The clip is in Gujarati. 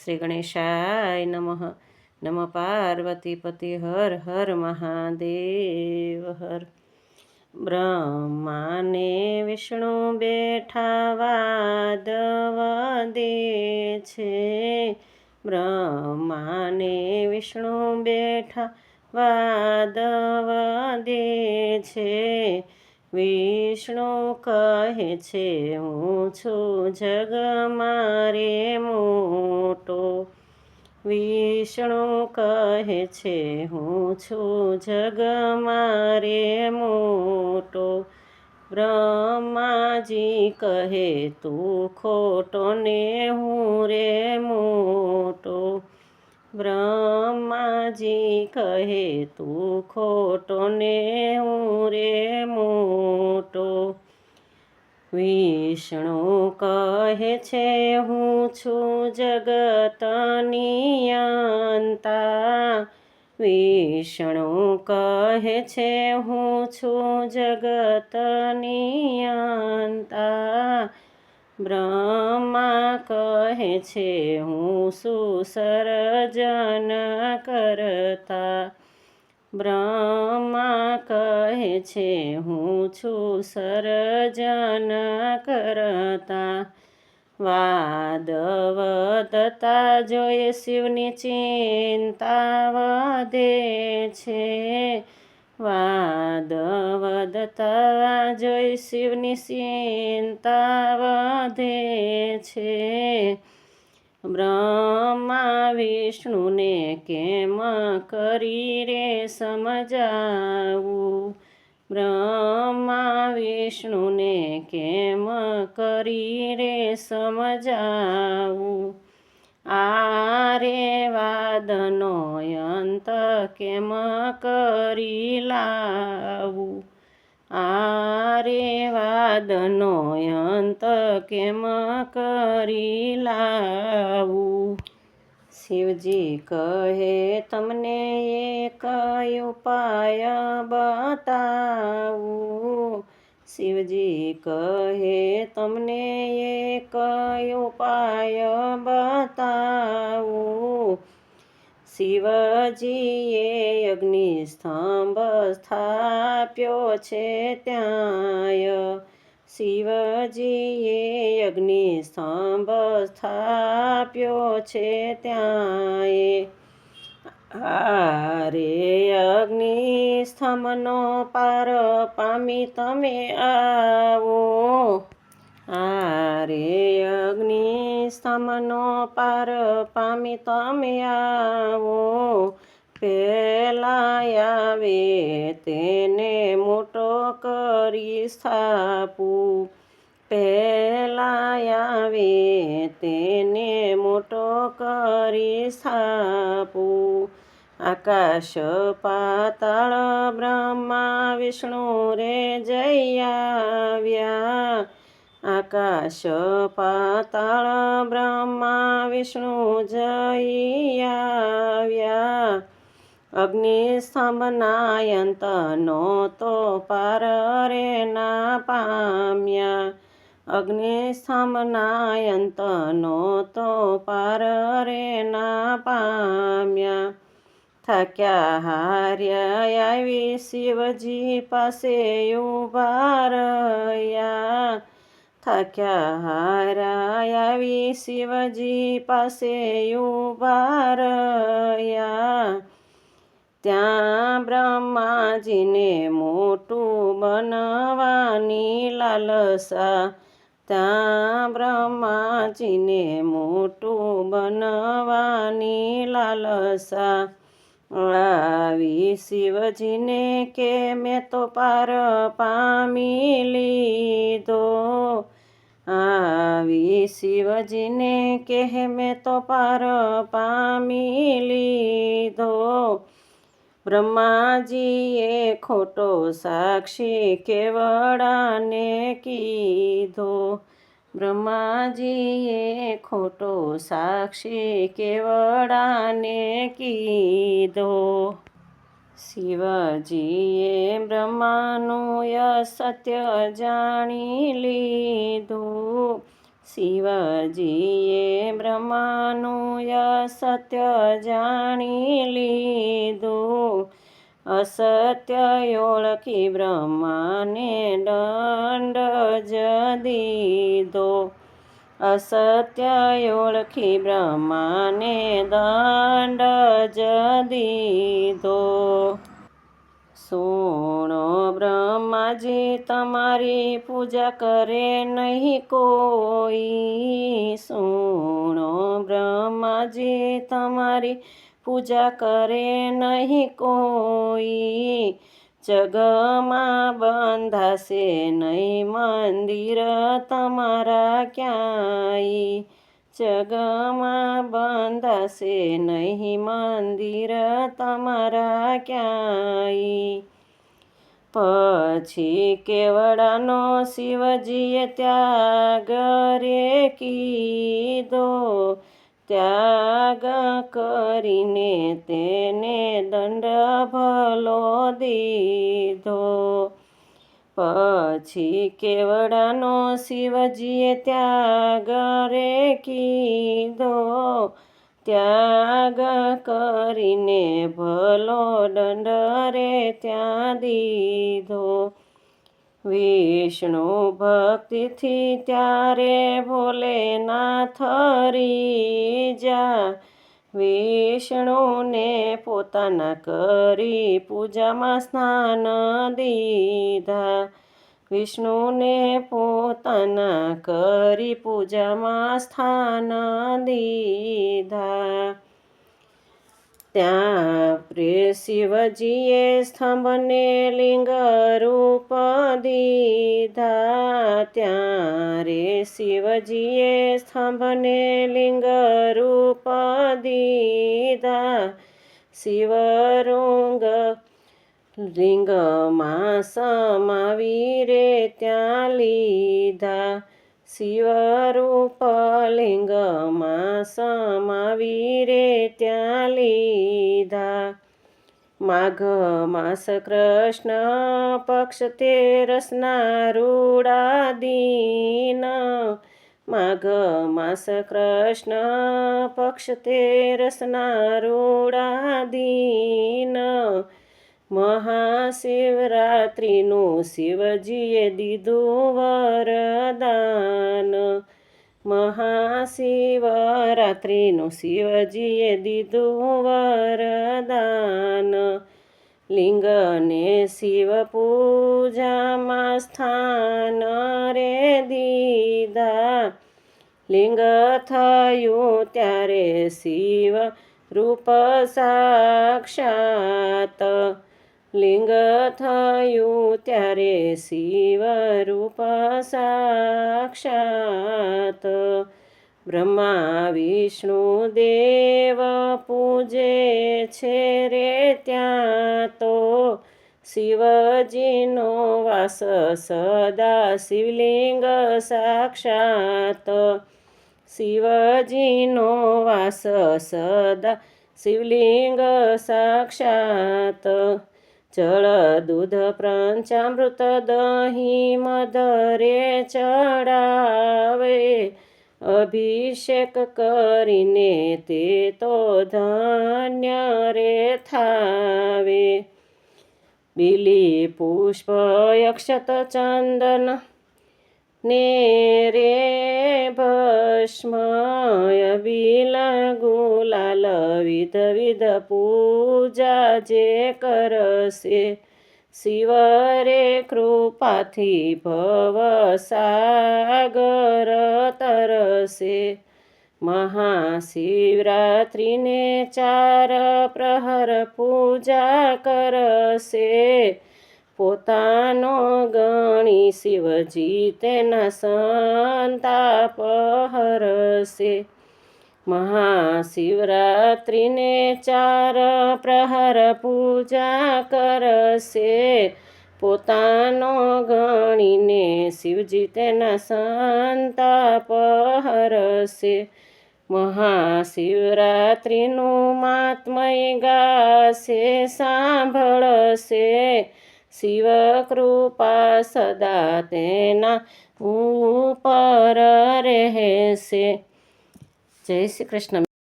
શ્રી ગણેશાય નમઃ. નમઃ પાર્વતીપતિ હર હર મહાદેવ હર. બ્રહ્માને વિષ્ણુ બેઠા વાદ વાદે છે. બ્રહ્માને વિષ્ણુ બેઠા વાદ વાદે છે. વિષ્ણુ કહે છે હું છું જગ મારે મોટો. વિષ્ણુ કહે છે હું છું જગ મારે મોટો. બ્રહ્માજી કહે તું ખોટો ને હું રે મોટો. બ્રહ્માજી કહે તું ખોટો ને હું રે મોટો. વિષ્ણુ કહે છે હું છું જગતની અંતા. વિષ્ણુ કહે છે હું છું જગતની અંતા. બ્રહ્મા કહે છે હું સુસર્જન કરતા. બ્રહ્મા કહે છે હું છું સર્જન કરતા. વાદ વધતા જોઈ શિવની ચિંતા વધે છે. વાદ વધતા જોઈ શિવની ચિંતા વધે છે. બ્રહ્મા વિષ્ણુને કેમ કરી રે સમજાવું. બ્રહ્મા વિષ્ણુને કેમ કરી રે સમજાવું. આ રે વાદનો અંત કેમ કરી લાવું. આ રે વાદનો અંત કેમ કરી લાવું. શિવજી કહે તમને એક ઉપાય બતાવું. શિવજી કહે તમને એક ઉપાય બતાવું. શિવજીએ અગ્નિસ્તંભ સ્થાપ્યો છે ત્યાંય. શિવજીએ અગ્નિસ્તંભ સ્થાપ્યો છે ત્યાંય. આ રે અગ્નિસ્તંભનો પાર પામી તમે આવો. આ રે અગ્નિસ્તંભનો પાર પામી તમે આવો. પહેલા આવે તેને મોટો કરી સ્થાપું. પહેલા આવે તેને મોટો કરી સ્થાપું. આકાશ પાતાળ બ્રહ્મા વિષ્ણુ રે જઈ આવ્યા. આકાશ પાતાળ બ્રહ્મા વિષ્ણુ જઈ આવ્યા. અગ્નિસ્તંભના અંતનો તો પાર રે ના પામ્યા. અગ્નિસ્તંભના અંતનો તો પાર રે ના પામ્યા. થાક્યા હાર્યા આવી શિવજી પાસે ઊભા રહ્યા. થાક્યા હાર્યા આવી શિવજી પાસે ઊભા રહ્યા. ત્યાં બ્રહ્માજીને મોટું બનવાની લાલસા. ત્યાં બ્રહ્માજીને મોટું બનવાની લાલસા. આવી શિવજીને કે મેં તો પાર પામી લીધો. આવી શિવજીને કે મેં તો પાર પામી લીધો. બ્રહ્માજીએ ખોટો સાક્ષી કેવડાને કીધો. બ્રહ્માજીએ ખોટો સાક્ષી કેવડાને કીધો. શિવજીએ બ્રહ્માનું અસત્ય જાણી લીધું. શિવજીએ બ્રહ્માનું અસત્ય જાણી લીધું, અસત્ય ઓળખી બ્રહ્માને દંડ જ દીધો, અસત્ય ઓળખી બ્રહ્માને દંડ જ દીધો. સુણો બ્રહ્માજી તમારી પૂજા કરે નહીં કોઈ, સુણો બ્રહ્માજી તમારી પૂજા કરે નહીં કોઈ, જગમાં બંધાશે નહીં મંદિર તમારા ક્યાંય, જગમાં બંધાશે નહીં મંદિર તમારા ક્યાંય. પછી કેવડાનો શિવજીએ ત્યાગ રે કીધો, ત્યાગ કરીને તેને દંડ ભલો દીધો. પછી કેવડાનો શિવજીએ ત્યાગ રે કીધો, ત્યાગ કરીને ભલો દંડ રે ત્યાં દીધો. વિષ્ણુ ભક્તિથી ત્યારે ભોલેનાથ રીઝ્યા, વિષ્ણુને પોતાના કરી પૂજામાં સ્નાન દીધા, વિષ્ણુને પોતાના કરી પૂજામાં સ્થાન દીધા. ત્યાં શિવજીએ સ્તંભને લિંગ રૂપ દીધા, ત્યારે શિવજીએ સ્તંભને લિંગ રૂપ દીધા, શિવરુંગ લિંગમાં સમાવી રે ત્યાં લીધા, શિવરૂપ લિંગમાં સમાવી રે ત્યાં લીધા. માઘ માસ કૃષ્ણ પક્ષ તેરસના રૂડા દીન, માઘ માસ કૃષ્ણ પક્ષ તેરસના રૂડા દીન, મહાશિવરાત્રિનું શિવજીએ દીધું વરદાન, મહાશિવરાત્રિનું શિવજીએ દીધું વરદાન. લિંગને શિવ પૂજામાં સ્થાન રે દીધા, લિંગ થયું ત્યારે શિવ રૂપ સાક્ષાત, લિંગ થયું ત્યારે શિવ રૂપ સાક્ષાત. બ્રહ્મા વિષ્ણુ દેવ પૂજે છે રે ત્યાં તો, શિવજીનો વાસ સદા શિવલિંગ સાક્ષાત, શિવજીનો વાસ સદા શિવલિંગ સાક્ષાત. જળ દૂધ પંચામૃત દહીં મધરે ચડાવે, અભિષેક કરીને તે તો ધન્ય રે થાવે. બીલી પુષ્પ અક્ષત ચંદન ને રે ભસ્મ, અબીલ ગુલાલ વિધ વિધ પૂજા જે કરશે, શિવ રે કૃપાથી ભવ સાગર તરશે. મહાશિવરાત્રિને 4 પ્રહર પૂજા કરશે, પોતાનો ગણી શિવજી તેના સંતાપ હરશે. મહાશિવરાત્રિને 4 પ્રહર પૂજા કરશે, પોતાનો ગણીને શિવજી તેના સંતાપ હરશે. મહાશિવરાત્રિનું મહાત્મય ગાશે સાંભળશે, શિવ કૃપા સદા તેના ઉપર રહેશે. જય શ્રી કૃષ્ણ.